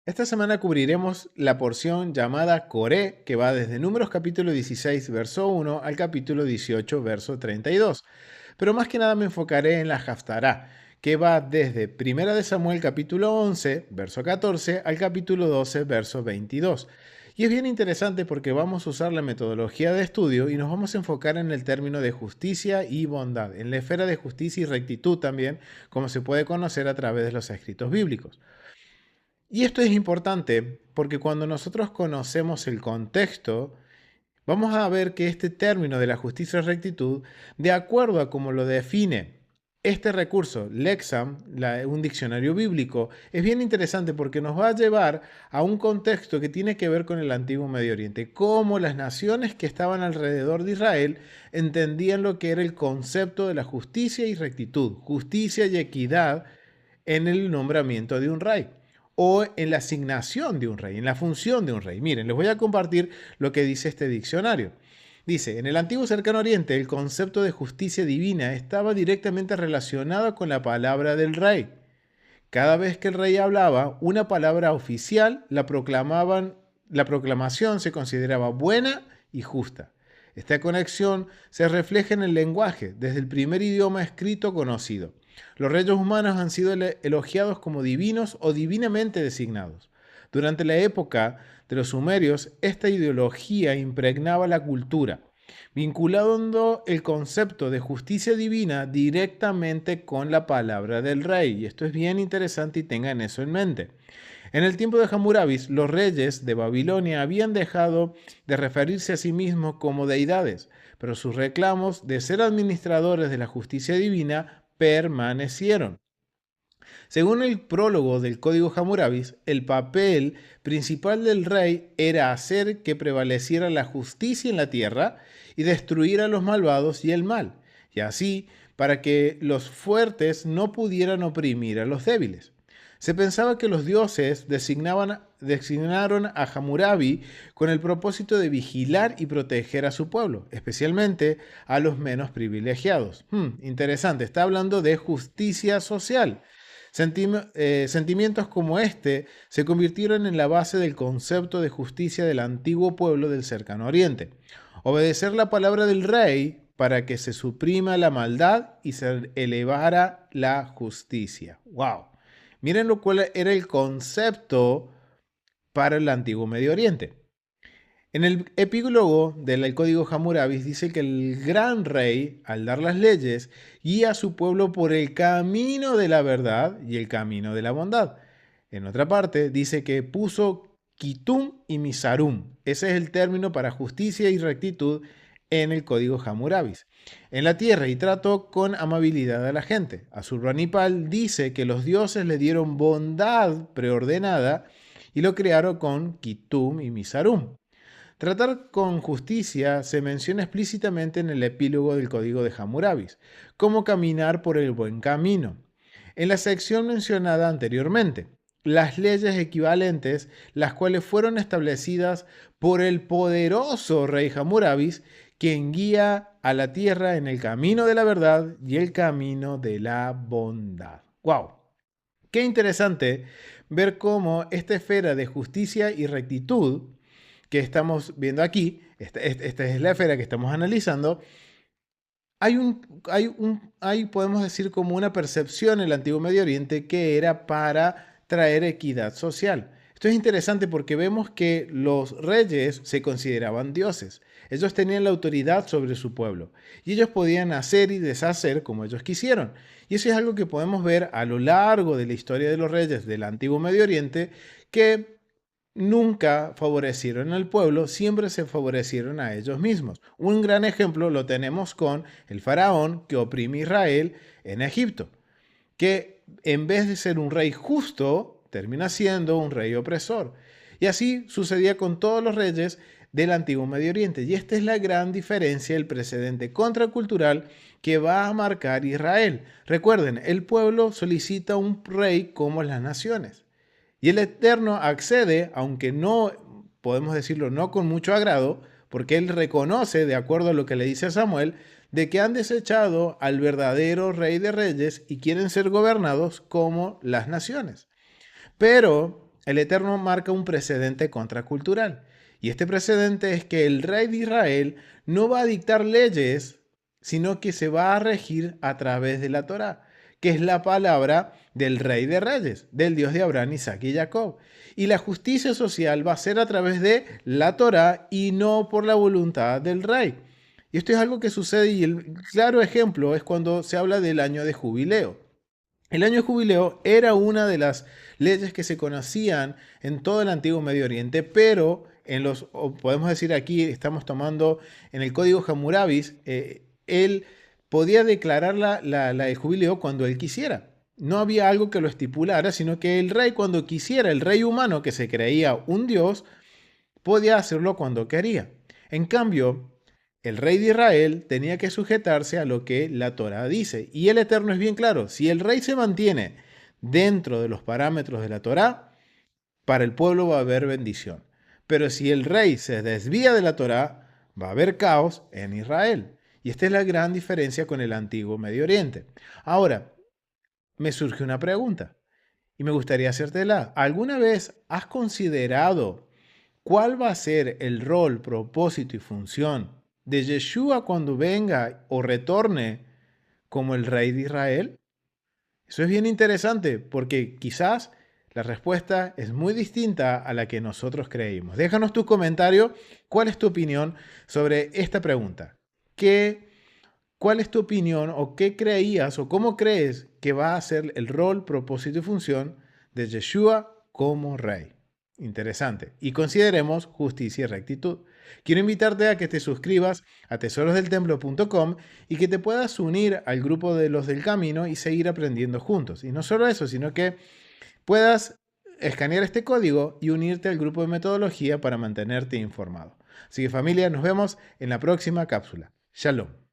Esta semana cubriremos la porción llamada Coré, que va desde Números capítulo 16, verso 1 al capítulo 18, verso 32. Pero más que nada me enfocaré en la Haftará, que va desde Primera de Samuel capítulo 11, verso 14 al capítulo 12, verso 22. Y es bien interesante porque vamos a usar la metodología de estudio y nos vamos a enfocar en el término de justicia y bondad, en la esfera de justicia y rectitud también, como se puede conocer a través de los escritos bíblicos. Y esto es importante porque cuando nosotros conocemos el contexto, vamos a ver que este término de la justicia y rectitud, de acuerdo a cómo lo define este recurso, Lexam, un diccionario bíblico, es bien interesante porque nos va a llevar a un contexto que tiene que ver con el antiguo Medio Oriente, cómo las naciones que estaban alrededor de Israel entendían lo que era el concepto de la justicia y rectitud, justicia y equidad en el nombramiento de un rey o en la asignación de un rey, en la función de un rey. Miren, les voy a compartir lo que dice este diccionario. Dice, en el antiguo cercano oriente el concepto de justicia divina estaba directamente relacionado con la palabra del rey. Cada vez que el rey hablaba una palabra oficial, la proclamación se consideraba buena y justa. Esta conexión se refleja en el lenguaje, desde el primer idioma escrito conocido. Los reyes humanos han sido elogiados como divinos o divinamente designados. Durante la época de los sumerios, esta ideología impregnaba la cultura, vinculando el concepto de justicia divina directamente con la palabra del rey. Y esto es bien interesante y tengan eso en mente. En el tiempo de Hammurabis, los reyes de Babilonia habían dejado de referirse a sí mismos como deidades, pero sus reclamos de ser administradores de la justicia divina permanecieron. Según el prólogo del Código Hammurabis, el papel principal del rey era hacer que prevaleciera la justicia en la tierra y destruir a los malvados y el mal, y así para que los fuertes no pudieran oprimir a los débiles. Se pensaba que los dioses designaron a Hammurabi con el propósito de vigilar y proteger a su pueblo, especialmente a los menos privilegiados. Interesante, está hablando de justicia social. Sentimientos como este se convirtieron en la base del concepto de justicia del antiguo pueblo del cercano oriente. Obedecer la palabra del rey para que se suprima la maldad y se elevara la justicia. ¡Wow! Miren lo cual era el concepto para el antiguo Medio Oriente. En el epílogo del Código Hammurabis dice que el gran rey, al dar las leyes, guía a su pueblo por el camino de la verdad y el camino de la bondad. En otra parte, dice que puso Kitum y Misarum. Ese es el término para justicia y rectitud en el Código Hammurabis. En la tierra y trató con amabilidad a la gente. Asurbanipal dice que los dioses le dieron bondad preordenada y lo crearon con Kitum y Misarum. Tratar con justicia se menciona explícitamente en el epílogo del Código de Hammurabis, como caminar por el buen camino. En la sección mencionada anteriormente, las leyes equivalentes, las cuales fueron establecidas por el poderoso rey Hammurabis, quien guía a la tierra en el camino de la verdad y el camino de la bondad. ¡Wow! Qué interesante ver cómo esta esfera de justicia y rectitud que estamos viendo aquí, esta es la esfera que estamos analizando, podemos decir, como una percepción en el antiguo Medio Oriente que era para traer equidad social. Esto es interesante porque vemos que los reyes se consideraban dioses. Ellos tenían la autoridad sobre su pueblo y ellos podían hacer y deshacer como ellos quisieron. Y eso es algo que podemos ver a lo largo de la historia de los reyes del antiguo Medio Oriente, que nunca favorecieron al pueblo, siempre se favorecieron a ellos mismos. Un gran ejemplo lo tenemos con el faraón que oprime a Israel en Egipto, que en vez de ser un rey justo, termina siendo un rey opresor. Y así sucedía con todos los reyes del antiguo Medio Oriente. Y esta es la gran diferencia, el precedente contracultural que va a marcar Israel. Recuerden, el pueblo solicita un rey como las naciones. Y el Eterno accede, aunque no, podemos decirlo, no con mucho agrado, porque él reconoce, de acuerdo a lo que le dice a Samuel, de que han desechado al verdadero rey de reyes y quieren ser gobernados como las naciones. Pero el Eterno marca un precedente contracultural. Y este precedente es que el rey de Israel no va a dictar leyes, sino que se va a regir a través de la Torá, que es la palabra del rey de reyes, del Dios de Abraham, Isaac y Jacob. Y la justicia social va a ser a través de la Torá y no por la voluntad del rey. Y esto es algo que sucede y el claro ejemplo es cuando se habla del año de jubileo. El año de jubileo era una de las leyes que se conocían en todo el antiguo Medio Oriente, pero o podemos decir aquí, estamos tomando en el código Hammurabis, él podía declarar la de jubileo cuando él quisiera. No había algo que lo estipulara, sino que el rey cuando quisiera, el rey humano que se creía un dios, podía hacerlo cuando quería. En cambio, el rey de Israel tenía que sujetarse a lo que la Torá dice. Y el Eterno es bien claro, si el rey se mantiene dentro de los parámetros de la Torá, para el pueblo va a haber bendición. Pero si el rey se desvía de la Torá, va a haber caos en Israel. Y esta es la gran diferencia con el antiguo Medio Oriente. Ahora, me surge una pregunta y me gustaría hacértela. ¿Alguna vez has considerado cuál va a ser el rol, propósito y función de Yeshua cuando venga o retorne como el rey de Israel? Eso es bien interesante porque quizás la respuesta es muy distinta a la que nosotros creímos. Déjanos tu comentario. ¿Cuál es tu opinión sobre esta pregunta? ¿Cuál es tu opinión o qué creías o cómo crees que va a ser el rol, propósito y función de Yeshua como rey? Interesante. Y consideremos justicia y rectitud. Quiero invitarte a que te suscribas a tesorosdeltemplo.com y que te puedas unir al grupo de los del camino y seguir aprendiendo juntos. Y no solo eso, sino que puedas escanear este código y unirte al grupo de metodología para mantenerte informado. Así que familia, nos vemos en la próxima cápsula. Shalom.